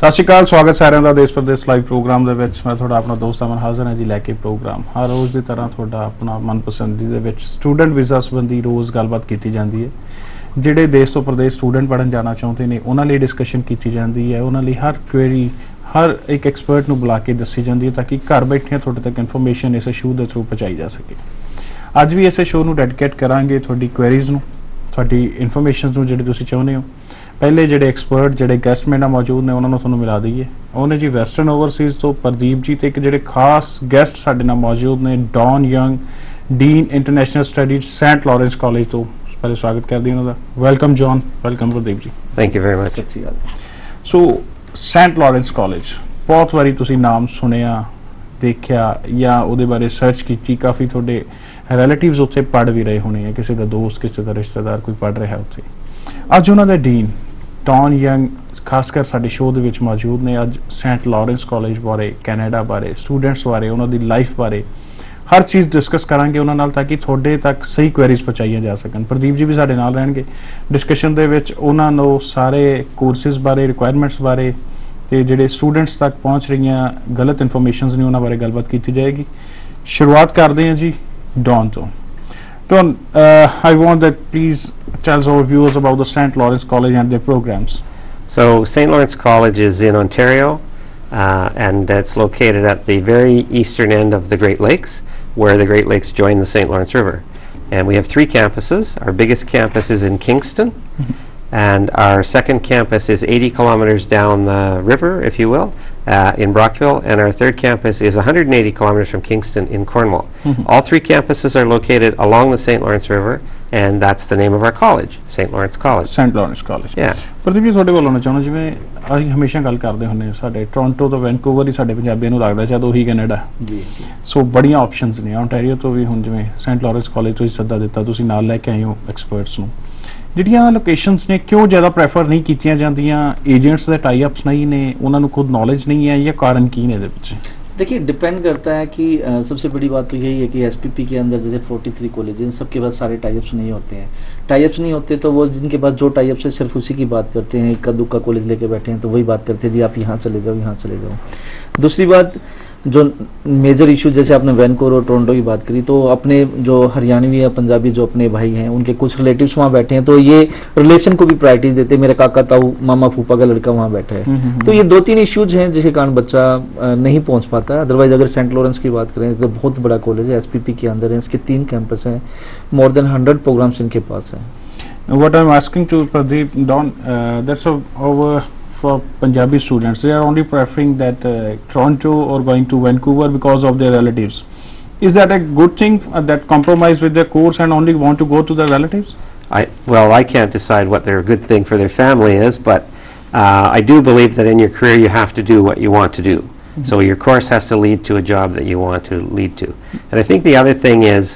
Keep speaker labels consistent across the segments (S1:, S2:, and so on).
S1: सत श्री अकाल, स्वागत सारिਆਂ ਦਾ देश प्रदेश लाइव प्रोग्राम ਦੇ ਵਿੱਚ। मैं ਤੁਹਾਡਾ ਆਪਣਾ ਦੋਸਤ ਅਮਨ ਹਾਜ਼ਰ ਹਾਂ ਜੀ ਲੈ ਕੇ प्रोग्राम। हर रोज़ की तरह ਤੁਹਾਡਾ ਆਪਣਾ मनपसंदी ਦੇ ਵਿੱਚ स्टूडेंट वीज़ा संबंधी रोज़ गलबात की जाती है। ਜਿਹੜੇ देश तो प्रदेश स्टूडेंट पढ़न जाना चाहते हैं उन्होंने लिए डिस्कशन की जाती है। उन्होंने हर क्वेरी हर एक एक्सपर्ट ਨੂੰ बुला के दसी जाती है ताकि घर बैठे ਤੁਹਾਡੇ तक इन्फॉर्मेशन इस शो के थ्रू पहुँचाई जा सके। ਅੱਜ भी इस शो ਨੂੰ डेडिकेट करांगे ਤੁਹਾਡੀ क्वेरीज़ ਨੂੰ, ਤੁਹਾਡੀ इन्फॉर्मेशन ਨੂੰ ਜਿਹੜੇ ਤੁਸੀਂ ਚਾਹੁੰਦੇ ਹੋ। पहले जो एक्सपर्ट जो गैसट मेरे मौजूद ने उन्होंने थोड़ा मिला दईए। उन्हें जी वैसटर्न ओवरसीज़ तो प्रदीप जी तो एक जो खास गैसट साढ़े नाल मौजूद ने Don Young, dean international studies Saint Lawrence College. तो पहले स्वागत कर दी उन्होंने। Welcome John, welcome Pradeep ji.
S2: Thank you very much.
S1: So Saint Lawrence College बहुत बारी तुसी नाम सुनिया देखिया या उहदे बारे सर्च की, काफ़ी थोड़े रिलेटिव्स उत्थे पढ़ भी रहे होने, किसी का दोस्त किसी का रिश्तेदार कोई पढ़ रहा उत्थे। अज उन्होंने डीन डॉन यंग खासकर साडे शो दे विच मौजूद ने। अज सेंट लॉरेंस कॉलेज बारे, कैनेडा बारे, स्टूडेंट्स बारे, उन्होंने लाइफ बारे हर चीज़ डिस्कस करांगे उन्होंने नाल ताकि थोड़े तक सही क्वेरीज पहुँचाई जा सकन। प्रदीप जी भी साडे नाल रहणगे डिस्कशन दे विच। उन्हां नूं सारे कोर्सिस बारे, रिक्वायरमेंट्स बारे ते जिहड़े स्टूडेंट्स तक पहुँच रही गलत इन्फॉर्मेशनस ने उन्हां बारे गलबात की जाएगी। शुरुआत करते हैं जी डॉन तो। Don, I want that please tell our viewers about the St. Lawrence College and their programs.
S2: So St. Lawrence College is in Ontario, and it's located at the very eastern end of the Great Lakes, where the Great Lakes join the St. Lawrence River. And we have 3 campuses. Our biggest campus is in Kingston, and our second campus is 80 kilometers down the river, if you will, in Brockville, and our third campus is 180 kilometers from Kingston in Cornwall. All 3 campuses are located along the St. Lawrence River, and that's the name of our college, St. Lawrence College.
S1: St. Lawrence College.
S2: Yeah.
S1: Pradeep ji ਤੁਹਾਡੇ ਕੋਲੋਂ ਚਾਹੁੰਦਾ ਜਿਵੇਂ ਅਸੀਂ ਹਮੇਸ਼ਾ ਗੱਲ ਕਰਦੇ ਹੁੰਨੇ ਸਾਡੇ ਟੋਰਾਂਟੋ ਤੋਂ ਵੈਨਕੂਵਰ ਹੀ ਸਾਡੇ ਪੰਜਾਬੀਆਂ ਨੂੰ ਲੱਗਦਾ ਸ਼ਾਇਦ ਉਹੀ ਕੈਨੇਡਾ। ਜੀ ਜੀ। ਸੋ ਬੜੀਆਂ ਆਪਸ਼ਨਸ ਨੇ ontario ਤੋਂ ਵੀ। ਹੁਣ ਜਿਵੇਂ ਸੈਂਟ ਲਾਰੈਂਸ ਕਾਲਜ ਤੋਂ ਹੀ ਸੱਦਾ ਦਿੱਤਾ, ਤੁਸੀਂ ਨਾਲ ਲੈ ਕੇ ਆਏ ਹੋ ਐਕਸਪਰਟਸ ਨੂੰ। ਜਿਹੜੀਆਂ ਲੋਕੇਸ਼ਨਸ ਨੇ ਕਿਉਂ ਜ਼ਿਆਦਾ ਪ੍ਰੈਫਰ नहीं ਕੀਤੀਆਂ ਜਾਂਦੀਆਂ? ਏਜੰਟਸ ਦੇ ਟਾਈ ਅਪਸ नहीं ਨੇ, ਉਹਨਾਂ ਨੂੰ खुद नॉलेज नहीं है, या कारण ਕੀ ਨੇ ਇਹਦੇ ਵਿੱਚ?
S3: देखिए डिपेंड करता है कि सबसे बड़ी बात तो यही है कि एसपीपी के अंदर जैसे 43 कॉलेज इन सबके पास सारे टाइप्स नहीं होते हैं। टाइप्स नहीं होते तो वो जिनके पास जो टाइप्स है सिर्फ उसी की बात करते हैं। इक्का दुक्का कॉलेज लेके बैठे हैं तो वही बात करते हैं जी आप यहाँ चले जाओ, यहाँ चले जाओ। दूसरी बात जो मेजर इशू जैसे आपने वैनकूवर और टोरंटो की बात करी, तो अपने जो हरियाणवी या पंजाबी जो अपने भाई हैं उनके कुछ रिलेटिव्स वहाँ बैठे हैं, तो ये रिलेशन को भी प्रायोरिटी देते हैं। मेरे काका ताऊ मामा फूफा का लड़का वहाँ बैठा है, तो ये 2-3 इश्यूज हैं जिसके कारण बच्चा नहीं पहुँच पाता। अदरवाइज अगर सेंट लॉरेंस की बात करें तो बहुत बड़ा कॉलेज है, एसपीपी के अंदर है, इसके 3 कैंपस हैं, मोर देन 100 प्रोग्राम्स इनके पास हैं।
S1: What I'm asking to Pradeep, Don, that's over for Punjabi students. They are only preferring that Toronto or going to Vancouver because of their relatives. Is that a good thing that compromise with their course and only want to go to their relatives?
S2: Well, I can't decide what their good thing for their family is, but I do believe that in your career you have to do what you want to do. So your course has to lead to a job that you want to lead to. And I think the other thing is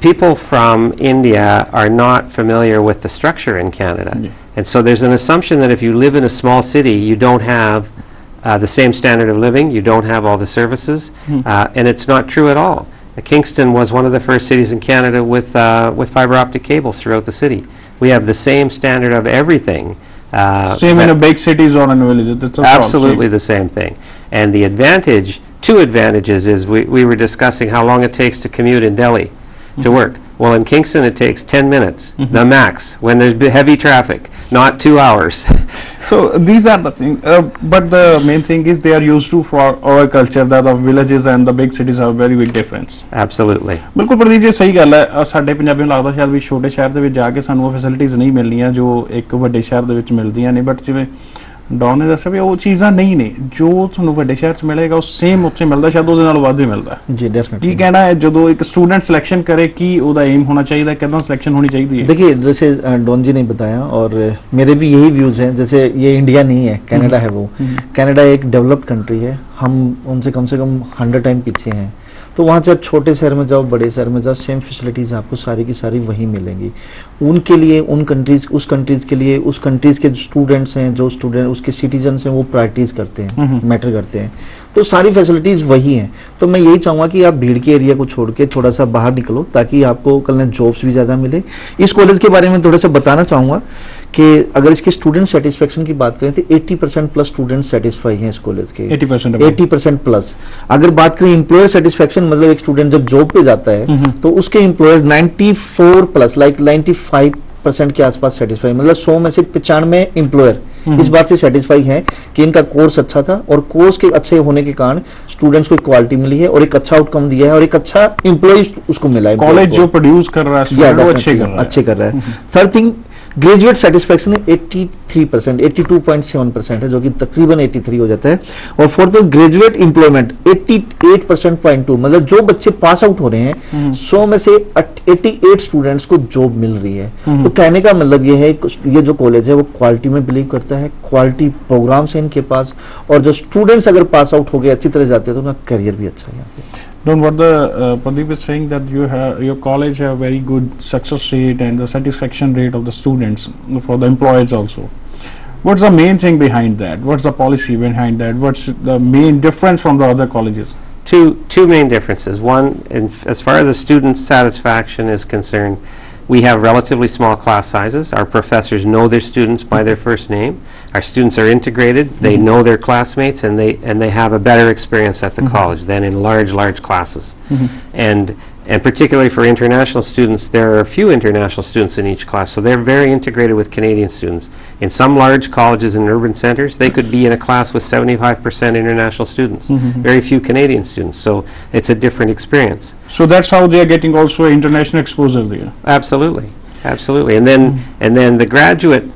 S2: people from India are not familiar with the structure in Canada. And so there's an assumption that if you live in a small city, you don't have the same standard of living, you don't have all the services, and it's not true at all. Kingston was one of the first cities in Canada with fiber optic cables throughout the city. We have the same standard of everything.
S1: Same in a big cities or in a village?
S2: Absolutely the same thing. And the advantage, 2 advantages, is we were discussing how long it takes to commute in Delhi to work. Well, in Kingston it takes 10 minutes, the max, when there's heavy traffic, not 2 hours.
S1: So these are the things, but the main thing is they are used to for our culture that the villages and the big cities have very big difference.
S2: Absolutely.
S1: बिल्कुल प्रदीप जी सही गल है। ਸਾਡੇ ਪੰਜਾਬੀਆਂ ਨੂੰ ਲੱਗਦਾ ਸ਼ਾਇਦ ਵੀ ਛੋਟੇ ਸ਼ਹਿਰ ਦੇ ਵਿੱਚ ਜਾ ਕੇ ਸਾਨੂੰ ਉਹ ਫੈਸਿਲਿਟੀਆਂ ਨਹੀਂ ਮਿਲਣੀਆਂ ਜੋ ਇੱਕ ਵੱਡੇ ਸ਼ਹਿਰ ਦੇ ਵਿੱਚ ਮਿਲਦੀਆਂ ਨੇ। ਬਟ ਜਿਵੇਂ ਡੌਨ ਨੇ ਦੱਸਿਆ ਵੀ ਉਹ ਚੀਜ਼ਾਂ ਨਹੀਂ ਨੇ ਜੋ ਤੁਹਾਨੂੰ ਵੱਡੇ ਸ਼ਹਿਰ 'ਚ ਮਿਲੇਗਾ ਉਹ ਸੇਮ ਉੱਥੇ ਮਿਲਦਾ, ਸ਼ਾਇਦ ਉਹਦੇ ਨਾਲ ਵੱਧ ਹੀ ਮਿਲਦਾ।
S3: ਜੀ डेफिनेटली।
S1: ਕੀ ਕਹਿਣਾ ਹੈ ਜਦੋਂ ਇੱਕ स्टूडेंट सिलेक्शन करे कि ਉਹਦਾ एम होना चाहिए, कितना सिलेक्शन होनी चाहिए?
S3: देखिए जैसे डॉन जी ने बताया और मेरे भी यही व्यूज़ हैं। जैसे ये इंडिया नहीं है, कनाडा है वो। कनाडा एक डेवलप्ड कंट्री है, हम उनसे कम 100 टाइम पीछे हैं। तो वहाँ से आप छोटे शहर में जाओ, बड़े शहर में जाओ, सेम फैसिलिटीज़ आपको सारी की सारी वहीं मिलेंगी। उनके लिए उन कंट्रीज़ उस कंट्रीज़ के लिए उस कंट्रीज़ के स्टूडेंट्स हैं, जो स्टूडेंट उसके सिटीजन्स हैं वो प्रायोरिटीज़ करते हैं, मैटर करते हैं। तो सारी फैसिलिटीज वही हैं। तो मैं यही चाहूँगा कि आप भीड़ के एरिया को छोड़ के थोड़ा सा बाहर निकलो, ताकि आपको कल में जॉब्स भी ज़्यादा मिले। इस कॉलेज के बारे में थोड़ा सा बताना चाहूँगा कि अगर इसके स्टूडेंट सेटिस्फेक्शन की बात करें तो 80% प्लस स्टूडेंट सेटिस्फाई हैं इस कॉलेज के, 80% प्लस। अगर बात करें एम्प्लॉयर सेटिस्फेक्शन, मतलब एक स्टूडेंट जब जॉब पे जाता है तो उसके एम्प्लॉयर 94 प्लस, लाइक 95% के आसपास सेटिस्फाई, मतलब 100 में से 95 एम्प्लॉयर इस बात से सेटिस्फाई है कि इनका कोर्स अच्छा था, और कोर्स के अच्छे होने के कारण स्टूडेंट्स को क्वालिटी मिली है और एक अच्छा आउटकम दिया है और एक अच्छा एम्प्लॉय उसको मिला है।
S1: कॉलेज जो प्रोड्यूस कर रहा है वो अच्छे कर रहा है।
S3: थर्ड थिंग, ग्रेजुएट सेटिस्फेक्शन 83%, 82.7% है, जो कि तकरीबन 83 हो जाता है। और फोर्थ, ग्रेजुएट एम्प्लॉयमेंट 88.2, मतलब जो बच्चे पास आउट हो रहे हैं 100 में से 88 स्टूडेंट्स को जॉब मिल रही है। तो कहने का मतलब ये है, ये जो कॉलेज है वो क्वालिटी में बिलीव करता है, क्वालिटी प्रोग्राम्स है इनके पास, और जो स्टूडेंट्स अगर पास आउट हो गए अच्छी तरह जाते हैं तो उनका करियर भी अच्छा है यहाँ पे।
S1: Don't what the Pradeep is saying, that your college have very good success rate and the satisfaction rate of the students for the employees also. What's the main thing behind that? What's the policy behind that? What's the main difference from the other colleges?
S2: Two main differences. One, as far as the student satisfaction is concerned, we have relatively small class sizes. Our professors know their students by their first name. Our students are integrated. They know their classmates, and they have a better experience at the college than in large classes. And particularly for international students, there are a few international students in each class, so they're very integrated with Canadian students. In some large colleges in urban centers, they could be in a class with 75% international students, very few Canadian students, so it's a different experience.
S1: So that's how they are getting also international exposure there.
S2: Absolutely, absolutely. And then the graduate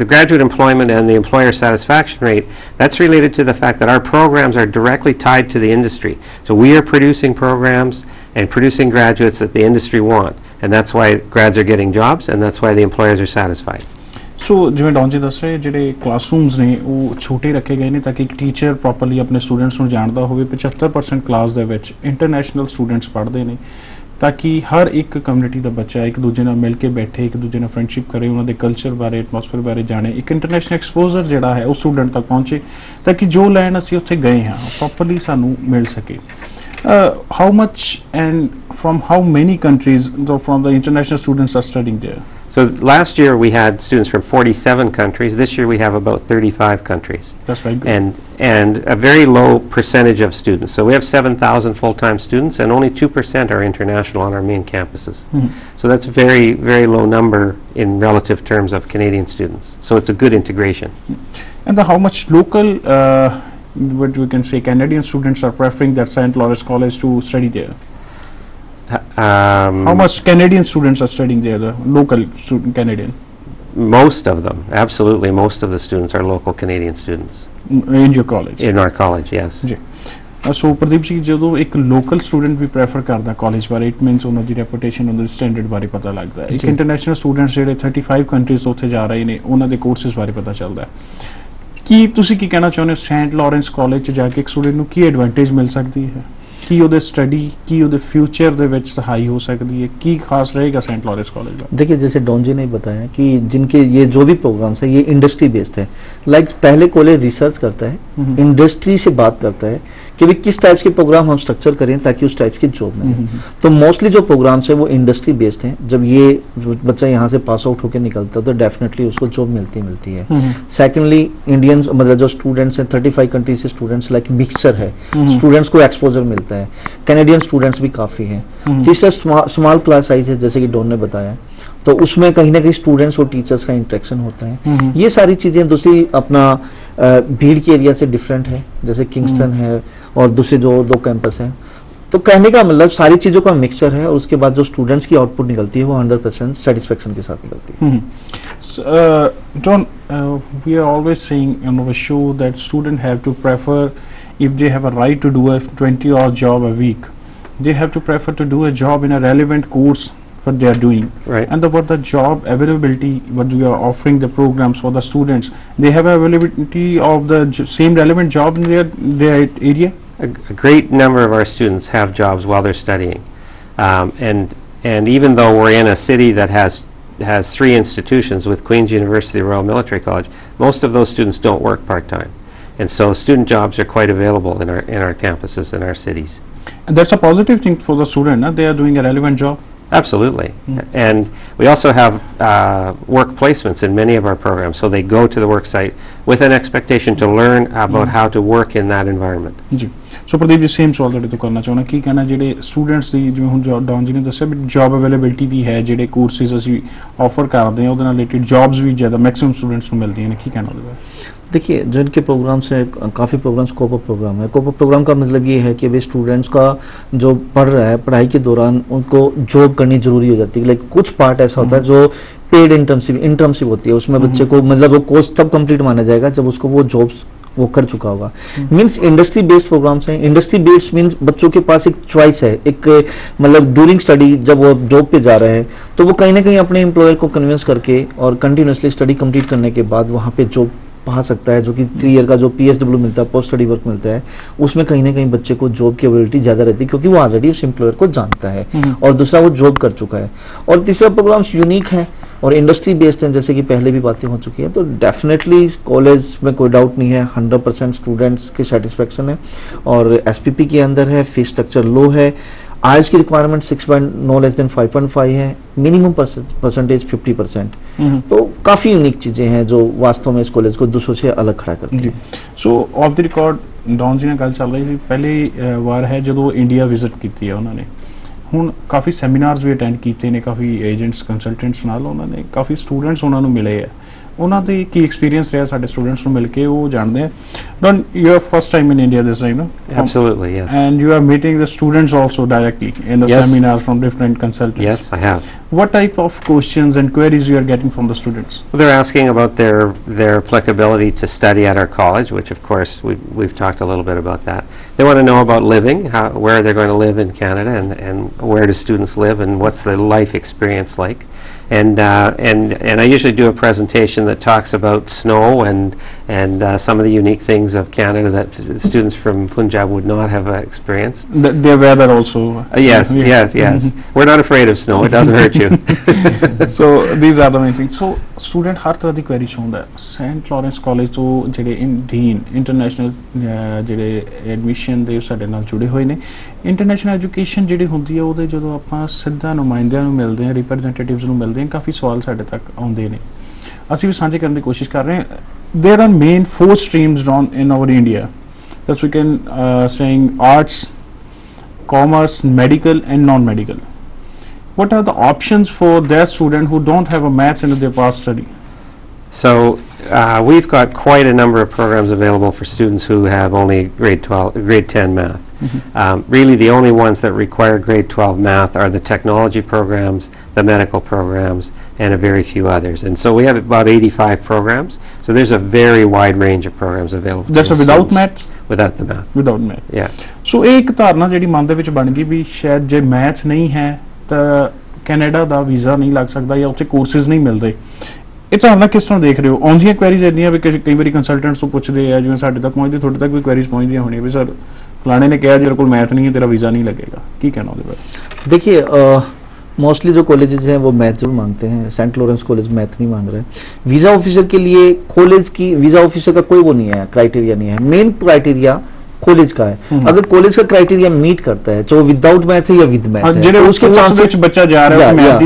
S2: the graduate employment and the employer satisfaction rate, that's related to the fact that our programs are directly tied to the industry. So we are producing programs and producing graduates that the industry want, and that's why grads are getting jobs, and that's why the employers are satisfied.
S1: ਸੋ ਜਿਵੇਂ Don ਜੀ ਦੱਸ ਰਹੇ, ਜਿਹੜੇ classrooms ਨੇ ਉਹ ਛੋਟੇ ਰੱਖੇ ਗਏ ਨੇ ਤਾਂ ਕਿ ਇੱਕ ਟੀਚਰ ਪ੍ਰੋਪਰਲੀ ਆਪਣੇ ਸਟੂਡੈਂਟਸ ਨੂੰ ਜਾਣਦਾ ਹੋਵੇ। 75% ਕਲਾਸ ਦੇ ਵਿੱਚ ਇੰਟਰਨੈਸ਼ਨਲ ਸਟੂਡੈਂਟਸ ਪੜ੍ਹਦੇ ਨੇ, ਤਾਂ ਕਿ ਹਰ ਇੱਕ ਕਮਿਊਨਿਟੀ ਦਾ ਬੱਚਾ ਇੱਕ ਦੂਜੇ ਨਾਲ ਮਿਲ ਕੇ ਬੈਠੇ, ਇੱਕ ਦੂਜੇ ਨਾਲ ਫਰੈਂਡਸ਼ਿਪ ਕਰੇ, ਉਹਨਾਂ ਦੇ ਕਲਚਰ ਬਾਰੇ, ਐਟਮੋਸਫੇਅਰ ਬਾਰੇ ਜਾਣੇ, ਇੱਕ ਇੰਟਰਨੈਸ਼ਨਲ ਐਕਸਪੋਜ਼ਰ ਜਿਹੜਾ ਹੈ ਉਹ ਸਟੂਡੈਂਟ ਤੱਕ ਪਹੁੰਚੇ, ਤਾਂ ਕਿ ਜੋ ਲੈਣ ਅਸੀਂ ਉੱਥੇ ਗਏ ਹਾਂ ਪ੍ਰੋਪਰਲੀ ਸਾਨੂੰ ਮਿਲ ਸਕੇ। How much and from how many countries from the international students are studying there?
S2: So last year we had students from 47 countries. This year we have about 35 countries.
S1: That's very good.
S2: And a very low percentage of students. So we have 7,000 full-time students, and only 2% are international on our main campuses. So that's a very, very low number in relative terms of Canadian students. So it's a good integration.
S1: And how much local, what we can say, Canadian students are preferring that St. Lawrence College to study there? How much Canadian students are studying there, the local student Canadian?
S2: Most of them, absolutely. Most of the students are local Canadian students.
S1: In your college?
S2: In our college, yes.
S1: जी। सो प्रदीप जी, ਜਦੋਂ ਇੱਕ local student ਵੀ prefer ਕਰਦਾ college ਬਾਰੇ, it means ਉਹਨਾਂ ਦੀ reputation, ਉਹਨਾਂ ਦੇ standard ਬਾਰੇ ਪਤਾ ਲੱਗਦਾ ਹੈ। ਇੱਕ ਇੰਟਰਨੈਸ਼ਨਲ ਸਟੂਡੈਂਟਸ ਜਿਹੜੇ 35 ਕੰਟਰੀਜ਼ ਤੋਂ ਉੱਥੇ ਜਾ ਰਹੇ ਨੇ, ਉਹਨਾਂ ਦੇ ਕੋਰਸਿਸ ਬਾਰੇ ਪਤਾ ਚੱਲਦਾ ਹੈ। ਕੀ ਤੁਸੀਂ ਕੀ ਕਹਿਣਾ ਚਾਹੁੰਦੇ ਹੋ, ਸੈਂਟ ਲਾਰੈਂਸ ਕਾਲਜ 'ਚ ਜਾ ਕੇ ਇੱਕ ਸਟੂਡੈਂਟ ਨੂੰ ਕੀ ਐਡਵਾਂਟੇਜ ਮਿਲ ਸਕਦੀ ਹੈ? ਕੀ ਉਹਦੇ स्टडी की ਉਹਦੇ फ्यूचर ਦੇ ਵਿੱਚ सहाय हो सकती है? की खास रहेगा सेंट लॉरेंस कॉलेज का?
S3: देखिए, जैसे डॉन जी ने बताया कि जिनके ये जो भी प्रोग्राम्स है ये इंडस्ट्री बेस्ड है। लाइक पहले कॉलेज रिसर्च करता है, इंडस्ट्री से बात करता है कि भी किस टाइप्स के प्रोग्राम हम स्ट्रक्चर करें ताकि उस टाइप्स की जॉब मिले। तो मोस्टली जो प्रोग्राम्स है वो इंडस्ट्री बेस्ड हैं। जब ये बच्चा यहाँ से पास आउट होकर निकलता है तो डेफिनेटली उसको जॉब मिलती है। सेकेंडली, इंडियंस मतलब जो स्टूडेंट्स हैं 35 कंट्रीज से स्टूडेंट्स, लाइक मिक्सचर है, स्टूडेंट्स को एक्सपोजर मिलता है। कैनेडियन स्टूडेंट्स भी काफ़ी हैं। तीसरा, स्मॉल क्लास साइज है, जैसे कि डॉन ने बताया, तो उसमें कहीं ना कहीं स्टूडेंट्स और टीचर्स का इंटरेक्शन होता है। ये सारी चीज़ें दूसरी अपना भीड़ के एरिया से डिफरेंट है, जैसे किंगस्टन है और दूसरे जो 2 कैंपस हैं। तो कहने का मतलब सारी चीज़ों का मिक्सचर है, और उसके बाद जो स्टूडेंट्स की आउटपुट निकलती है वो 100% सेटिस्फेक्शन के साथ निकलती है।
S1: John, we are always saying on our show that students have to prefer, if they have a right to do a 20-hour job a week, they have to prefer to do a job in a relevant course what they are doing.
S2: Right.
S1: And what the job availability, what we are offering the programs for the students, they have availability of the same relevant job in their area?
S2: A great number of our students have jobs while they're studying. And even though we're in a city that has 3 institutions with Queen's University, Royal Military College, most of those students don't work part-time. And so student jobs are quite available in our campuses in our cities.
S1: And that's a positive thing for the student, na? They are doing a relevant job.
S2: Absolutely. And we also have work placements in many of our programs, so they go to the work site with an expectation to learn about how to work in that environment.
S1: ਜੀ ਸੋ Pradeep ji same ਸਵਾਲ ਤੁਹਾਡੇ ਤੋਂ ਕਰਨਾ ਚਾਹੁੰਦਾ ਕੀ ਕਹਿਣਾ ਜਿਹੜੇ students ਦੀ ਜਿਵੇਂ ਹੁਣ ਡਾਊਨ ਜੀ ਨੇ ਦੱਸਿਆ ਵੀ ਜੌਬ ਅਵੇਲੇਬਿਲਿਟੀ ਵੀ ਹੈ ਜਿਹੜੇ ਕੋਰਸਿਸ ਅਸੀਂ ਆਫਰ ਕਰਦੇ ਹਾਂ ਉਹਦੇ ਨਾਲ ਰਿਲੇਟਡ ਜੌਬਸ ਵੀ ਜ਼ਿਆਦਾ ਮੈਕਸਿਮਮ ਸਟੂਡੈਂਟਸ ਨੂੰ ਮਿਲਦੀਆਂ ਨੇ ਕੀ ਕਹਿਣਾ ਉਹਦੇ ਬਾਰੇ
S3: देखिए जो इनके प्रोग्राम्स हैं काफ़ी प्रोग्राम्स कोप अप प्रोग्राम है। कोप अप प्रोग्राम का मतलब ये है कि भाई स्टूडेंट्स का जो पढ़ रहा है पढ़ाई के दौरान उनको जॉब करनी ज़रूरी हो जाती है। लाइक कुछ पार्ट ऐसा होता है जो पेड इंटर्नशिप होती है, उसमें बच्चे को मतलब वो कोर्स तब कंप्लीट माना जाएगा जब उसको वो जॉब्स वो कर चुका होगा। मीन्स इंडस्ट्री बेस्ड प्रोग्राम्स हैं। इंडस्ट्री बेस्ड मीन्स बच्चों के पास एक चॉइस है, एक मतलब ड्यूरिंग स्टडी जब वो जॉब पे जा रहे हैं तो वो कहीं ना कहीं अपने एम्प्लॉयर को कन्विंस करके और कंटिन्यूसली स्टडी कंप्लीट करने के बाद वहाँ पे जॉब पा सकता है, जो कि 3 ईयर का जो PSW मिलता है, पोस्ट स्टडी वर्क मिलता है, उसमें कहीं ना कहीं बच्चे को जॉब की अवेलेबिलिटी ज़्यादा रहती है क्योंकि वो ऑलरेडी उस एम्प्लॉयर को जानता है और दूसरा वो जॉब कर चुका है। और तीसरा प्रोग्राम्स यूनिक है और इंडस्ट्री बेस्ड हैं, जैसे कि पहले भी बातें हो चुकी हैं। तो डेफिनेटली कॉलेज में कोई डाउट नहीं है, 100% स्टूडेंट्स की सेटिस्फेक्शन है और SPP के अंदर है, फीस स्ट्रक्चर लो है, IELTS की रिक्वायरमेंट 6 नो लेस देन 5.5 है, मिनिमम परसेंटेज 50%। तो काफ़ी यूनिक चीज़ें हैं जो वास्तव में इस कॉलेज को दूसरों से अलग खड़ा करती हैं।
S1: So off the record Don ji ने गल चल रही थी पहली वार है जो इंडिया विजिट की है उन्होंने ਹੁਣ ਕਾਫੀ ਸੈਮੀਨਾਰਸ ਵੀ ਅਟੈਂਡ ਕੀਤੇ ਨੇ ਕਾਫੀ ਏਜੰਟਸ ਕੰਸਲਟੈਂਟਸ ਨਾਲ ਉਹਨਾਂ ਨੇ ਕਾਫੀ ਸਟੂਡੈਂਟਸ ਉਹਨਾਂ ਨੂੰ ਮਿਲੇ ਆ ਉਹਨਾਂ ਦੇ ਕੀ ਐਕਸਪੀਰੀਅੰਸ ਰਿਹਾ ਸਾਡੇ ਸਟੂਡੈਂਟਸ ਨੂੰ ਮਿਲ ਕੇ ਉਹ ਜਾਣਦੇ ਆ Don you are first time in India this time no
S2: Absolutely, yes.
S1: And you are meeting the students also directly in the
S2: Yes.
S1: seminars from different consultants.
S2: Yes, I have.
S1: What type of questions and queries you are getting from the students?
S2: Well, they're asking about their applicability to study at our college, which of course we've talked a little bit about that. They want to know about living, where they're going to live in Canada, and where do students live, and what's the life experience like. And I usually do a presentation that talks about snow and some of the unique things of Canada that students from Punjab would not have experienced.
S1: Their weather also.
S2: Yes, yes. We're not afraid of snow. It doesn't hurt you.
S1: So these are the main things. So student ਹਰ ਤਰ੍ਹਾਂ ਦੀ query ਚਾਹੁੰਦਾ Saint Lawrence college ਤੋਂ ਜਿਹੜੇ dean international ਜਿਹੜੇ admission ਦੇ ਸਾਡੇ ਨਾਲ ਜੁੜੇ ਹੋਏ ਨੇ ਇੰਟਰਨੈਸ਼ਨਲ ਐਜੂਕੇਸ਼ਨ ਜਿਹੜੀ ਹੁੰਦੀ ਹੈ ਉਹਦੇ ਜਦੋਂ ਆਪਾਂ ਸਿੱਧਾ ਨੁਮਾਇੰਦਿਆਂ ਨੂੰ ਮਿਲਦੇ ਹਾਂ ਰਿਪਰੈਜ਼ੈਂਟੇਟਿਵਸ ਨੂੰ ਮਿਲਦੇ ਹਾਂ ਕਾਫੀ ਸਵਾਲ ਸਾਡੇ ਤੱਕ ਆਉਂਦੇ ਨੇ ਅਸੀਂ ਵੀ ਸਾਂਝੇ ਕਰਨ ਦੀ ਕੋਸ਼ਿਸ਼ ਕਰ ਰਹੇ ਹਾਂ there are main 4 streams in our India that we can saying arts, commerce, medical and non-medical. What are the options for that student who don't have a maths in their past study?
S2: So we've got quite a number of programs available for students who have only grade 10 math. Really the only ones that require grade 12 math are the technology programs, the medical programs, and a very few others. And so we have about 85 programs. So there's a very wide range of programs available.
S1: That's without maths?
S2: Without the math.
S1: Without math.
S2: Yeah.
S1: So ਇਹ ਇੱਕ ਧਾਰਨਾ ਜਿਹੜੀ ਮਨ ਦੇ ਵਿੱਚ ਬਣ ਗਈ ਵੀ ਸ਼ਾਇਦ ਜੇ ਮੈਥ ਨਹੀਂ ਹੈ ਤਾਂ ਕੈਨੇਡਾ ਦਾ ਵੀਜ਼ਾ ਨਹੀਂ ਲੱਗ ਸਕਦਾ ਜਾਂ ਉੱਥੇ ਕੋਰਸਿਸ ਨਹੀਂ ਮਿਲਦੇ ਇਹ ਧਾਰਨਾ ਕਿਸ ਤਰ੍ਹਾਂ ਦੇਖ ਰਹੇ ਹੋ ਆਉਂਦੀਆਂ ਕੁਐਰੀਜ਼ ਇੰਨੀਆਂ ਵੀ ਕਈ ਵਾਰੀ ਕੰਸਲਟੈਂਟਸ ਤੋਂ ਪੁੱਛਦੇ ਆ ਜਿਵੇਂ ਸਾਡੇ ਤੱਕ ਪਹੁੰਚਦੇ ਤੁਹਾਡੇ ਤੱਕ ਵੀ ਕੁਐਰੀਜ਼ ਪਹੁੰਚਦੀਆਂ ਹੋਣੀਆਂ ਵੀ ਸਰ ਫਲਾਣੇ ਨੇ ਕਿਹਾ ਤੇਰੇ ਕੋਲ ਮੈਥ ਨਹੀਂ ਹੈ तेरा वीज़ा नहीं लगेगा ਕੀ ਕਹਿਣਾ ਉਹਦੇ ਬਾਰੇ
S3: देखिए मोस्टली जो कॉलेजेस हैं वो मैथ जरूर मांगते हैं। सेंट लॉरेंस कॉलेज मैथ नहीं मांग रहे हैं। वीज़ा ऑफिसर के लिए कॉलेज की वीज़ा ऑफिसर का कोई वो नहीं है, क्राइटेरिया नहीं है। मेन क्राइटेरिया कॉलेज का है। अगर कॉलेज का क्राइटेरिया मीट करता है चाहे विदाउट मैथ है या विद मैथ है तो उसके चांसेस
S1: बच्चा जा रहा है मैथ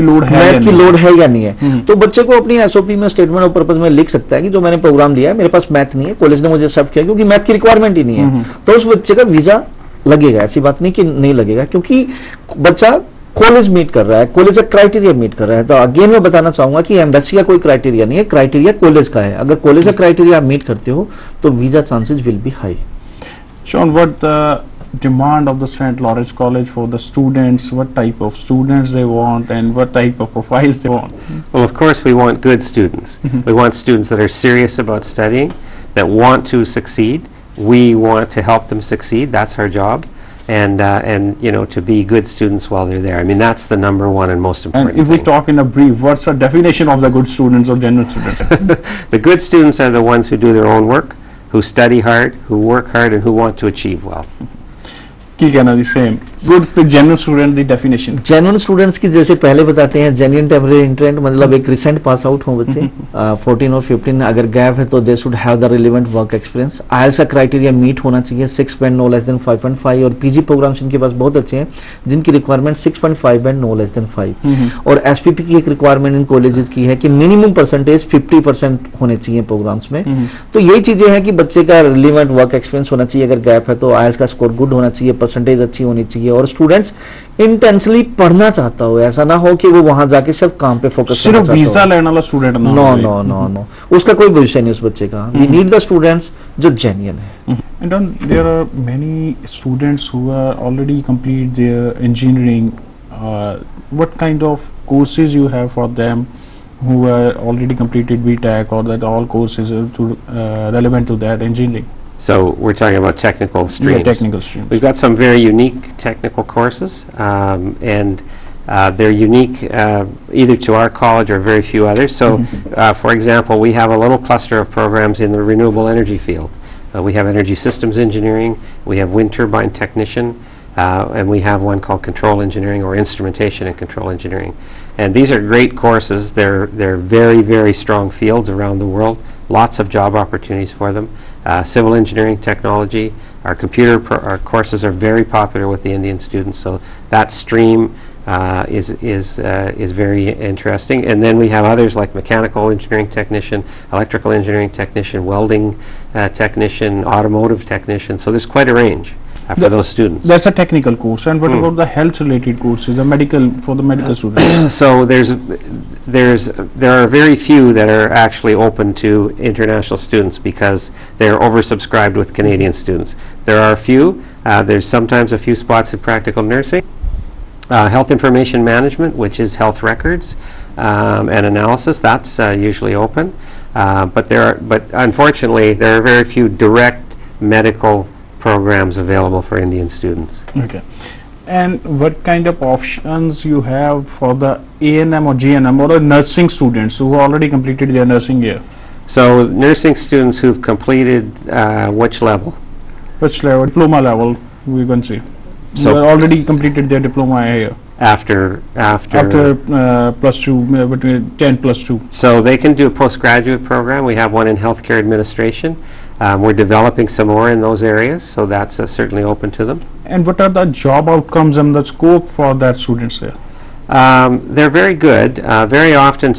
S1: की लोड है
S3: या नहीं है तो बच्चे को अपनी SOP में स्टेटमेंट ऑफ पर्पस में लिख सकता है कि जो मैंने प्रोग्राम लिया है मेरे पास मैथ नहीं है, कॉलेज ने मुझे एक्सेप्ट किया क्योंकि मैथ की रिक्वायरमेंट ही नहीं है तो उस बच्चे का वीज़ा लगेगा। ऐसी बात नहीं कि नहीं लगेगा क्योंकि बच्चा कॉलेज मीट कर रहा है, कॉलेज का क्राइटेरिया मीट कर रहा है। तो अगेन मैं बताना चाहूंगा कि एम्बेसी का कोई क्राइटेरिया नहीं है, क्राइटेरिया कॉलेज का है। अगर कॉलेज का क्राइटेरिया आप मीट करते हो तो visa chances will be high.
S1: Sean, what the demand of the St. Lawrence College for the students, what type of students they want and what type of profiles they want?
S2: Well, of course we want good students. We want students that are serious about studying, that want to succeed. We want to help them succeed. That's our job. And you know, to be good students while they're there. I mean, that's the number one and most important
S1: And if we
S2: thing.
S1: talk in a brief, what's the definition of the good students or genuine students?
S2: The good students are the ones who do their own work, who study hard, who work hard, and who want to achieve well.
S1: ਕੀ ਕਹਿਣਾ ਜੀ same good तो genuine student दी definition
S3: genuine students की जैसे पहले बताते हैं, genuine temporary इंटरेंट मतलब एक रिसेंट पास आउट हो बच्चे 14 और 15, अगर गैप है तो they should have the relevant work experience. IELTS का क्राइटेरिया मीट होना चाहिए, 6 बैंड नो लेस देन 5.5, और पीजी प्रोग्राम्स इनके पास बहुत अच्छे हैं जिनकी requirement 6.5 band no less than 5। और एसपीपी की एक रिक्वायरमेंट इन कॉलेजेस की है कि मिनिमम परसेंटेज 50% होने चाहिए प्रोग्राम्स में। तो यही चीजें हैं कि बच्चे का रिलेवेंट वर्क एक्सपीरियंस होना चाहिए, अगर गैप है तो आईएलटीएस का स्कोर गुड होना चाहिए, परसेंटेज अच्छी होनी चाहिए, और स्टूडेंट्स इंटेंसली पढ़ना चाहता हो, ऐसा ना हो कि वो वहां जाके सिर्फ काम पे फोकस करना चाहता हो।
S1: सिर्फ वीजा लेने वाला स्टूडेंट ना
S3: नो नो नो नो, उसका कोई भविष्य नहीं उस बच्चे का। वी नीड द स्टूडेंट्स जो जेन्युइन है।
S1: And then there are many students who are already complete their engineering. What kind of courses you have for them who are already completed BTech, or that all courses are relevant to that engineering?
S2: So we're talking about technical streams.
S1: Yeah, technical streams.
S2: We've got some very unique technical courses, and they're unique either to our college or very few others. So, for example, we have a little cluster of programs in the renewable energy field. We have energy systems engineering, we have wind turbine technician, and we have one called control engineering, or instrumentation and control engineering. And these are great courses. They're very, very strong fields around the world. Lots of job opportunities for them. Civil engineering technology, our courses are very popular with the Indian students, so that stream is very interesting. And then we have others like mechanical engineering technician, electrical engineering technician, welding technician, automotive technician. So there's quite a range for those students.
S1: That's a technical course. And what about the health related courses, the medical, for the medical students?
S2: So there are very few that are actually open to international students because they're oversubscribed with Canadian students. There are a few. There's sometimes a few spots in practical nursing. Health information management, which is health records and analysis, that's usually open. But unfortunately, there are very few direct medical programs available for Indian students.
S1: Okay. And what kind of options you have for the A&M or GNM or the nursing students who already completed their nursing year?
S2: So nursing students who've completed which level?
S1: Which level? Diploma level, we can see.
S2: So
S1: they already completed their diploma here.
S2: After
S1: plus 2, between 10 plus 2.
S2: So they can do a postgraduate program. We have one in healthcare administration. We're developing some more in those areas, so that's certainly open to them.
S1: And what are the job outcomes and the scope for that students there?
S2: They're very good. Very often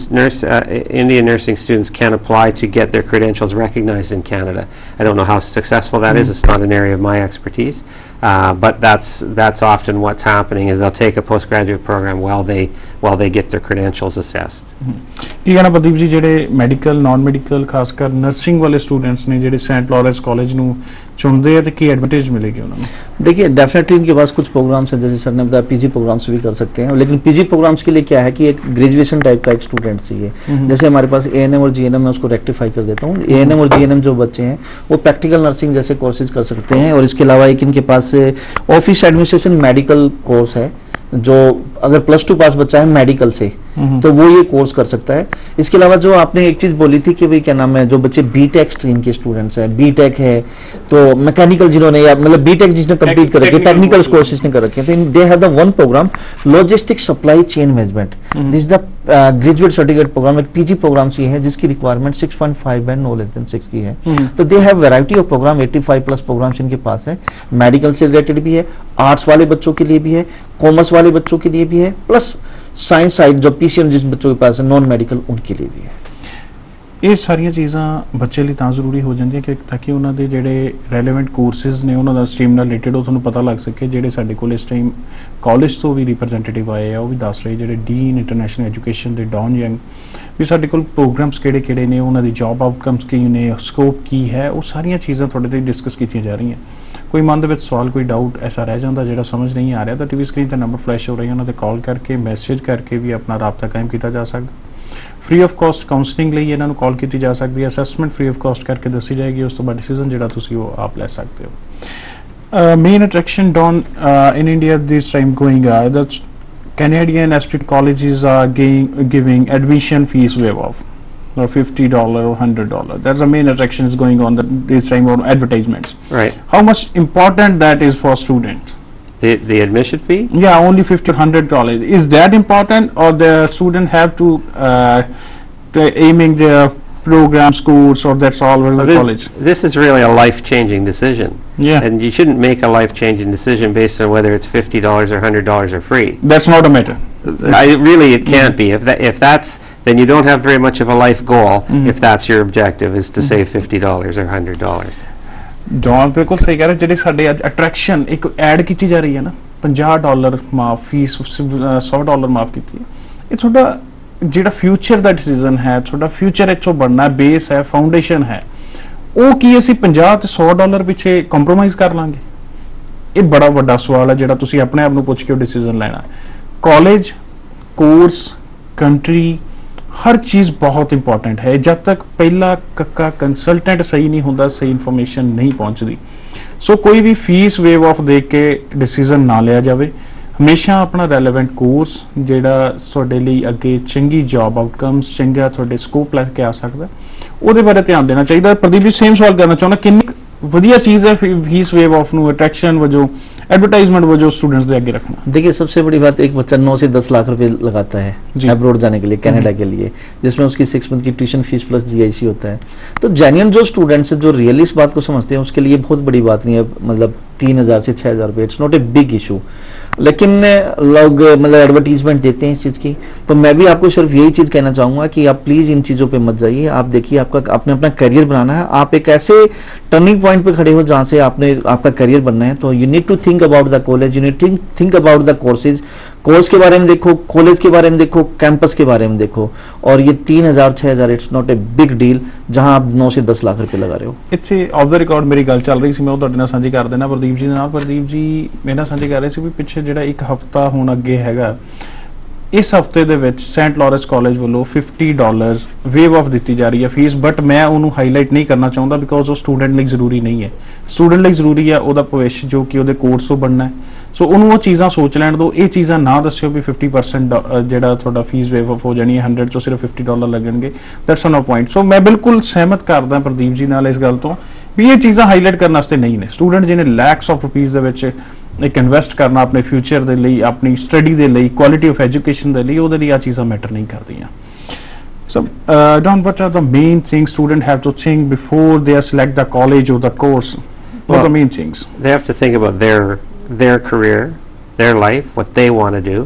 S2: Indian nursing students can apply to get their credentials recognized in Canada. I don't know how successful that is. It's not an area of my expertise. But that's often what's happening, is they'll take a postgraduate program while they get their credentials assessed.
S1: ਕੀ ਕਹਿਣਾ ਪ੍ਰਦੀਪ ਜੀ, ਜਿਹੜੇ medical non medical ਖਾਸ ਕਰ nursing ਵਾਲੇ students ਨੇ ਜਿਹੜੇ Saint ਲੌਰੈਂਸ college ਨੂੰ चुनते हैं तो की एडवांटेज मिलेगी उन्हें?
S3: देखिए डेफिनेटली इनके पास कुछ प्रोग्राम्स हैं, जैसे सर ने बताया पीजी प्रोग्राम्स भी कर सकते हैं, लेकिन पीजी प्रोग्राम्स के लिए क्या है कि एक ग्रेजुएशन टाइप का एक स्टूडेंट चाहिए। जैसे हमारे पास एएनएम और जीएनएम, मैं उसको रेक्टिफाई कर देता हूँ। एएनएम और जीएनएम जो बच्चे हैं वो प्रैक्टिकल नर्सिंग जैसे कोर्सेज कर सकते हैं, और इसके अलावा एक इनके पास ऑफिस एडमिनिस्ट्रेशन मेडिकल कोर्स है, जो अगर +2 पास बच्चा है मेडिकल से तो वो ये कोर्स कर सकता है। इसके अलावा जो आपने एक चीज बोली थी कि भाई क्या नाम है, जो बच्चे बीटेक स्ट्रीम के स्टूडेंट्स हैं, बीटेक है तो मैकेनिकल जिन्होंने या मतलब बीटेक जिसने कंप्लीट कर रखे, टेक्निकल कोर्स जिसने कर रखे हैं, they have the one programme logistic supply chain management. This is the graduate certificate programme. एक पीजी प्रोग्राम ये है जिसकी requirement 6.5 band no less than 6 की है। तो they have variety of programme, 85+ programmes इनके पास है। मेडिकल से रिलेटेड भी है, आर्ट्स वाले बच्चों के लिए भी है, कॉमर्स वाले बच्चों के लिए भी है, प्लस साइंस साइड जो पीसीएम जिस बच्चों के पास है नॉन मेडिकल उनके लिए भी है।
S1: ਇਹ ਸਾਰੀਆਂ ਚੀਜ਼ਾਂ ਬੱਚੇ ਲਈ ਤਾਂ ਜ਼ਰੂਰੀ ਹੋ ਜਾਂਦੀਆਂ ਕਿ ਤਾਂ ਕਿ ਉਹਨਾਂ ਦੇ ਜਿਹੜੇ ਰੈਲੇਵੈਂਟ ਕੋਰਸਿਸ ਨੇ ਉਹਨਾਂ ਦਾ ਸਟਰੀਮ ਨਾਲ ਰਿਲੇਟਡ ਉਹ ਤੁਹਾਨੂੰ ਪਤਾ ਲੱਗ ਸਕੇ। ਜਿਹੜੇ ਸਾਡੇ ਕੋਲ ਇਸ ਟਾਈਮ ਕਾਲਜ ਤੋਂ ਵੀ ਰਿਪਰੈਜ਼ੈਂਟੇਟਿਵ ਆਏ ਆ ਉਹ ਵੀ ਦੱਸ ਰਹੇ, ਜਿਹੜੇ ਡੀਨ ਇੰਟਰਨੈਸ਼ਨਲ ਐਜੂਕੇਸ਼ਨ ਦੇ ਡੌਨ ਯੰਗ, ਵੀ ਸਾਡੇ ਕੋਲ ਪ੍ਰੋਗਰਾਮਸ ਕਿਹੜੇ ਕਿਹੜੇ ਨੇ, ਉਹਨਾਂ ਦੀ ਜੌਬ ਆਊਟਕਮਸ ਕੀ ਨੇ, ਸਕੋਪ ਕੀ ਹੈ, ਉਹ ਸਾਰੀਆਂ ਚੀਜ਼ਾਂ ਤੁਹਾਡੇ ਤੇ ਡਿਸਕਸ ਕੀਤੀਆਂ ਜਾ ਰਹੀਆਂ। ਕੋਈ ਮਨ ਦੇ ਵਿੱਚ ਸਵਾਲ, ਕੋਈ ਡਾਊਟ ਐਸਾ ਰਹਿ ਜਾਂਦਾ ਜਿਹੜਾ ਸਮਝ ਨਹੀਂ ਆ ਰਿਹਾ ਤਾਂ ਟੀਵੀ ਸਕਰੀਨ ਤੇ ਨੰਬਰ ਫਲੈਸ਼ ਹੋ ਰਹੇ ਉਹਨਾਂ ਤੇ ਕਾਲ ਕਰਕੇ ਮੈਸੇਜ ਕਰਕੇ ਵੀ ਆਪਣਾ ਰਾਬਤਾ ਕਾਇਮ ਕੀਤਾ ਜਾ ਸਕਦਾ। फ्री ऑफ कॉस्ट काउंसलिंग ਲਈ ਇਹਨਾਂ ਨੂੰ ਕਾਲ ਕੀਤੀ ਜਾ ਸਕਦੀ ਹੈ, ਅਸੈਸਮੈਂਟ फ्री ऑफ कॉस्ट ਕਰਕੇ ਦੱਸੀ ਜਾਏਗੀ, ਉਸ ਤੋਂ ਬਾਅਦ ਡਿਸੀਜਨ ਜਿਹੜਾ ਤੁਸੀਂ ਉਹ ਆਪ ਲੈ ਸਕਦੇ ਹੋ। Main attraction Don in India this time going that Canadian aspirant colleges are giving admission fees waive off, $50 or $100. That's the main attraction is going on this time on advertisements.
S2: Right.
S1: How much important that is for students?
S2: The admission fee?
S1: Yeah, only 50 or 100 dollars. Is that important, or the student have to aiming their programs, course, or that's all with the college?
S2: This is really a life-changing decision.
S1: Yeah.
S2: And you shouldn't make a life-changing decision based on whether it's $50 or $100 or free.
S1: That's not a matter.
S2: It can't be. If that's, then you don't have very much of a life goal. If that's your objective, is to save $50 or $100.
S1: John ਬਿਲਕੁਲ ਸਹੀ ਕਹਿ ਰਹੇ, ਜਿਹੜੇ ਸਾਡੇ ਅੱਜ attraction ਇੱਕ add ਕੀਤੀ ਜਾ ਰਹੀ ਹੈ ਨਾ, $50 ਮਾਫ ਫੀਸ, $100 ਮਾਫ ਕੀਤੀ ਹੈ, ਇਹ ਤੁਹਾਡਾ ਜਿਹੜਾ ਫਿਊਚਰ ਦਾ ਡਿਸੀਜਨ ਹੈ, ਤੁਹਾਡਾ ਫਿਊਚਰ ਇੱਥੋਂ ਬਣਨਾ, ਬੇਸ ਹੈ, ਫਾਊਂਡੇਸ਼ਨ ਹੈ, ਉਹ ਕੀ ਅਸੀਂ $50 ਤੇ $100 ਪਿੱਛੇ ਕੰਪਰੋਮਾਈਜ਼ ਕਰ ਲਾਂਗੇ? ਇਹ ਬੜਾ ਵੱਡਾ ਸਵਾਲ ਹੈ ਜਿਹੜਾ ਤੁਸੀਂ ਆਪਣੇ ਆਪ ਨੂੰ ਪੁੱਛ ਕੇ ਉਹ ਡਿਸੀਜਨ ਲੈਣਾ। ਕਾਲਜ, ਕੋਰਸ, ਕੰਟਰੀ, हर चीज़ बहुत इंपॉर्टेंट है। जब तक पहला कक्का कंसल्टेंट सही नहीं होता, सही इन्फॉर्मेशन नहीं पहुंचती। सो कोई भी फीस वेव ऑफ दे के डिसीजन ना लिया जाए। हमेशा अपना रेलेवेंट कोर्स जिहड़ा तुहाडे लई अगे चंगी जॉब आउटकम्स, चंगा तुहाडे स्कोप लैके आ सकदा, ਉਹਦੇ ਬਾਰੇ ਧਿਆਨ ਦੇਣਾ ਚਾਹੀਦਾ। ਪ੍ਰਦੀਪ ਜੀ ਸੇਮ ਸਵਾਲ ਕਰਨਾ ਚਾਹੁੰਦਾ, ਕਿੰਨੀ ਵਧੀਆ ਚੀਜ਼ ਹੈ फीस वेव ऑफ ਨੂੰ अट्रैक्शन वजों, एडवर्टाइजमेंट वजह स्टूडेंट्स दे आगे रखना?
S3: देखिए, सबसे बड़ी बात, एक बच्चा 9 से 10 लाख रुपए लगाता है अब्रॉड जाने के लिए, कनाडा के लिए, जिसमें उसकी 6 मंथ की ट्यूशन फीस प्लस GIC होता है। तो जेन्युइन जो स्टूडेंट्स हैं, जो रियली इस बात को समझते हैं, उसके लिए बहुत बड़ी बात नहीं है, मतलब 3000 से 6000 रुपये, it's not a big issue. लेकिन लोग मतलब एडवर्टीजमेंट देते हैं इस चीज़ की। तो मैं भी आपको सिर्फ यही चीज़ कहना चाहूँगा कि आप प्लीज़ इन चीज़ों पे मत जाइए। आप देखिए, आपने अपना करियर बनाना है, आप एक ऐसे टर्निंग पॉइंट पे खड़े हो जहाँ से आपका करियर बनना है। तो you need to think about the college, you need think about the courses, course के बारे में देखो, कॉलेज के बारे में देखो, कैंपस के बारे में देखो। और ये 3000 6000 it's not a big deal जहां आप 9 से 10 लाख रुपए लगा रहे हो।
S1: ਇੱਥੇ ਆਫ ਦਾ ਰਿਕਾਰਡ ਮੇਰੀ ਗੱਲ ਚੱਲ ਰਹੀ ਸੀ, ਮੈਂ ਉਹ ਤੁਹਾਡੇ ਨਾਲ ਸਾਂਝੀ ਕਰ ਦੇਣਾ ਪ੍ਰਦੀਪ ਜੀ ਦੇ ਨਾਲ। ਪ੍ਰਦੀਪ ਜੀ ਮੇਰੇ ਨਾਲ ਸਾਂਝੀ ਕਰ ਰਹੇ ਸੀ ਵੀ ਪਿੱਛੇ ਜਿਹੜਾ ਇੱਕ ਹਫਤਾ ਹੁਣ ਅੱਗੇ ਹੈਗਾ, ਇਸ ਹਫਤੇ ਦੇ ਵਿੱਚ ਸੈਂਟ ਲਾਰੈਂਸ ਕਾਲਜ ਵੱਲੋਂ $50 ਵੇਵ ਆਫ ਦਿੱਤੀ ਜਾ ਰਹੀ ਹੈ ਫੀਸ। ਬਟ ਮੈਂ ਉਹਨੂੰ ਹਾਈਲਾਈਟ ਨਹੀਂ ਕਰਨਾ ਚਾਹੁੰਦਾ ਬਿਕੋਜ਼ ਉਹ ਸਟੂਡੈਂਟ ਲਈ ਜ਼ਰੂਰੀ ਨਹੀਂ ਹੈ। ਸਟੂਡੈਂਟ ਲਈ ਜ਼ਰੂਰੀ ਹੈ ਉਹਦਾ ਭਵਿੱਖ ਜੋ ਕਿ ਉਹਦੇ ਕੋਰਸ ਤੋਂ ਬਣਨਾ ਹੈ। ਸੋ ਉਹਨੂੰ ਉਹ ਚੀਜ਼ਾਂ ਸੋਚ ਲੈਣ ਦਿਓ। ਇਹ ਚੀਜ਼ਾਂ ਨਾ ਦੱਸਿਓ ਵੀ 50% ਜਿਹੜਾ ਤੁਹਾਡਾ ਫੀਸ ਵੇਵ ਆਫ ਹੋ ਜਾਣੀ ਹੈ, 100 ਚੋਂ ਸਿਰਫ $50 ਲੱਗਣਗੇ। That's no point. ਸੋ ਮੈਂ ਬਿਲਕੁਲ ਸਹਿਮਤ ਕਰਦਾ ਪ੍ਰਦੀਪ ਜੀ ਨਾਲ ਇਸ ਗੱਲ ਤੋਂ ਵੀ ਇਹ ਚੀਜ਼ਾਂ ਹਾਈਲਾਈਟ ਕਰਨ ਵਾਸਤੇ ਨਹੀਂ ਨੇ। ਸਟੂਡੈਂਟ ਜਿਹਨੇ ਲੈਕਸ ਆਫ ਰੁਪੀਜ਼ ਦੇ ਵਿੱਚ ਇੱਕ ਇਨਵੈਸਟ ਕਰਨਾ ਆਪਣੇ ਫਿਊਚਰ ਦੇ ਲਈ, ਆਪਣੀ ਸਟੱਡੀ ਦੇ ਲਈ, ਕੁਆਲਿਟੀ ਆਫ ਐਜੂਕੇਸ਼ਨ ਦੇ ਲਈ, ਉਹਦੇ ਲਈ ਆ ਚੀਜ਼ਾਂ ਮੈਟਰ ਨਹੀਂ ਕਰਦੀਆਂ। So, Don, what are the main things students have to think before they select the college or the course? What are the main things?
S2: They have to think about their career, their life, what they want to do.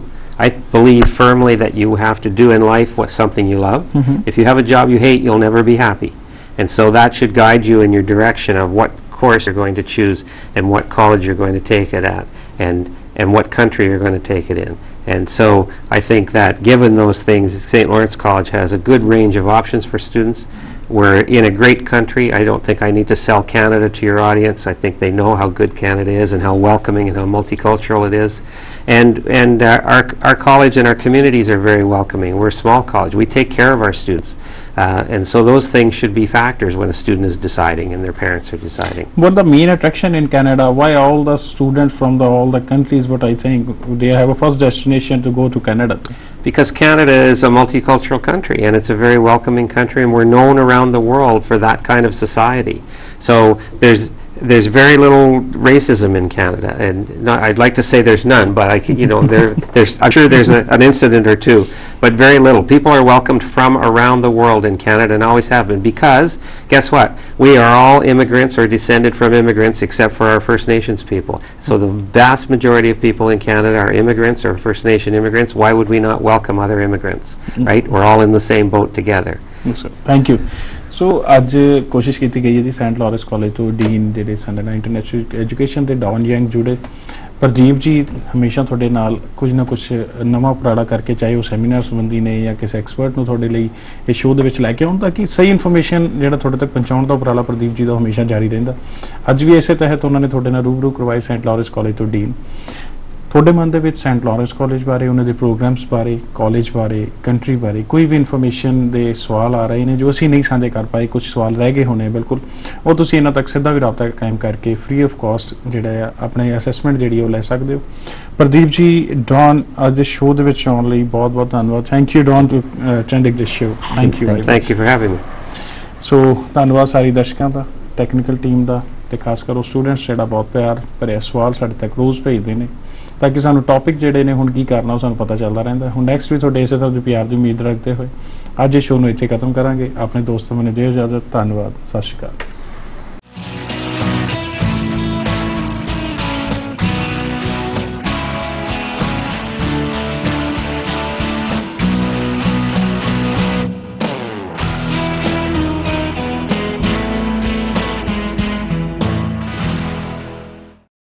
S2: I believe firmly that you have to do in life something you love. If you have a job you hate, you'll never be happy. And so that should guide you in your direction of what course you're going to choose and what college you're going to take it at, and what country you're going to take it in. And so I think that given those things, St. Lawrence College has a good range of options for students. We're in a great country. I don't think I need to sell Canada to your audience. I think they know how good Canada is and how welcoming and how multicultural it is. And our college and our communities are very welcoming. We're a small college. We take care of our students. And so those things should be factors when a student is deciding and their parents are deciding.
S1: What the main attraction in Canada? Why all the students from all the countries, what I think, they have a first destination to go to Canada?
S2: Because Canada is a multicultural country and it's a very welcoming country, and we're known around the world for that kind of society. So there's very little racism in Canada, and I'd like to say there's none, but I'm sure there's an incident or two, but very little. People are welcomed from around the world in Canada and always have been, because guess what? We are all immigrants or descended from immigrants except for our First Nations people. So the vast majority of people in Canada are immigrants or First Nation immigrants. Why would we not welcome other immigrants, right? We're all in the same boat together.
S1: Yes, sir. Thank you. ਸੋ ਅੱਜ ਕੋਸ਼ਿਸ਼ ਕੀਤੀ ਗਈ ਹੈ ਜੀ Saint Lawrence college ਤੋਂ dean ਜਿਹੜੇ ਸਾਡੇ ਨਾਲ ਇੰਟਰਨੈਸ਼ਨਲ ਐਜੂਕੇਸ਼ਨ ਦੇ ਡੌਨ ਯੰਗ ਜੁੜੇ। ਪ੍ਰਦੀਪ ਜੀ ਹਮੇਸ਼ਾ ਤੁਹਾਡੇ ਨਾਲ ਕੁਝ ਨਾ ਕੁਝ ਨਵਾਂ ਉਪਰਾਲਾ ਕਰਕੇ, ਚਾਹੇ ਉਹ ਸੈਮੀਨਾਰ ਸੰਬੰਧੀ ਨੇ ਜਾਂ ਕਿਸੇ ਐਕਸਪਰਟ ਨੂੰ ਤੁਹਾਡੇ ਲਈ ਇਹ ਸ਼ੋਅ ਦੇ ਵਿੱਚ ਲੈ ਕੇ ਆਉਣ, ਤਾਂ ਕਿ ਸਹੀ ਇਨਫੋਰਮੇਸ਼ਨ ਜਿਹੜਾ ਤੁਹਾਡੇ ਤੱਕ ਪਹੁੰਚਾਉਣ ਦਾ ਉਪਰਾਲਾ ਪ੍ਰਦੀਪ ਜੀ ਦਾ ਹਮੇਸ਼ਾ ਜਾਰੀ ਰਹਿੰਦਾ। ਅੱਜ ਵੀ ਇਸੇ ਤਹਿਤ ਉਹਨਾਂ ਨੇ ਤੁਹਾਡੇ ਨਾਲ ਰੂਬਰੂ ਕਰਵਾਏ ਸੈਂਟ ਲਾਰੈਂਸ ਕਾਲਜ ਤੋਂ ਡੀਨ। ਤੁਹਾਡੇ ਮਨ ਦੇ ਵਿੱਚ ਸੈਂਟ ਲਾਰੈਂਸ ਕਾਲਜ ਬਾਰੇ, ਉਹਨਾਂ ਦੇ ਪ੍ਰੋਗਰਾਮਸ ਬਾਰੇ, ਕਾਲਜ ਬਾਰੇ, ਕੰਟਰੀ ਬਾਰੇ ਕੋਈ ਵੀ ਇਨਫੋਰਮੇਸ਼ਨ ਦੇ ਸਵਾਲ ਆ ਰਹੇ ਨੇ ਜੋ ਅਸੀਂ ਨਹੀਂ ਸਾਂਝੇ ਕਰ ਪਾਏ, ਕੁਝ ਸਵਾਲ ਰਹਿ ਗਏ ਹੋਣੇ ਬਿਲਕੁਲ, ਉਹ ਤੁਸੀਂ ਇਹਨਾਂ ਤੱਕ ਸਿੱਧਾ ਵੀ ਰਾਬਤਾ ਕਾਇਮ ਕਰਕੇ ਫ੍ਰੀ ਆਫ ਕਾਸਟ ਜਿਹੜਾ ਆ ਆਪਣੇ ਅਸੈਸਮੈਂਟ ਜਿਹੜੀ ਉਹ ਲੈ ਸਕਦੇ ਹੋ। ਪ੍ਰਦੀਪ ਜੀ, ਡੌਨ ਅੱਜ ਦੇ ਸ਼ੋਅ ਦੇ ਵਿੱਚ ਆਉਣ ਲਈ ਬਹੁਤ ਬਹੁਤ ਧੰਨਵਾਦ। Thank you done to attending this show. Thank you
S2: for having me.
S1: So ਧੰਨਵਾਦ ਸਾਰੇ ਦਰਸ਼ਕਾਂ ਦਾ, ਟੈਕਨੀਕਲ ਟੀਮ ਦਾ, ਤੇ ਖਾਸ ਕਰ ਉਹ ਸਟੂਡੈਂਟਸ ਜਿਹੜਾ ਬਹੁਤ ਪਿਆਰ ਭਰਿਆ ਸਵਾਲ ਸਾਡੇ ਤੱਕ ਰੋਜ਼ ਭੇਜਦੇ ਨੇ ਤਾਂ ਕਿ ਸਾਨੂੰ ਟੌਪਿਕ ਜਿਹੜੇ ਨੇ ਹੁਣ ਕੀ ਕਰਨਾ ਉਹ ਸਾਨੂੰ ਪਤਾ ਚੱਲਦਾ ਰਹਿੰਦਾ। ਹੁਣ ਨੈਕਸਟ ਵੀ ਤੁਹਾਡੇ ਇਸੇ ਤਰ੍ਹਾਂ ਦੇ ਪਿਆਰ ਦੀ ਉਮੀਦ ਰੱਖਦੇ ਹੋਏ ਅੱਜ ਇਹ ਸ਼ੋਅ ਨੂੰ ਇੱਥੇ ਖਤਮ ਕਰਾਂਗੇ। ਆਪਣੇ ਦੋਸਤਾਂ ਮੈਨੂੰ ਦਿਓ ਇਜਾਜ਼ਤ। ਧੰਨਵਾਦ। ਸਤਿ ਸ਼੍ਰੀ ਅਕਾਲ।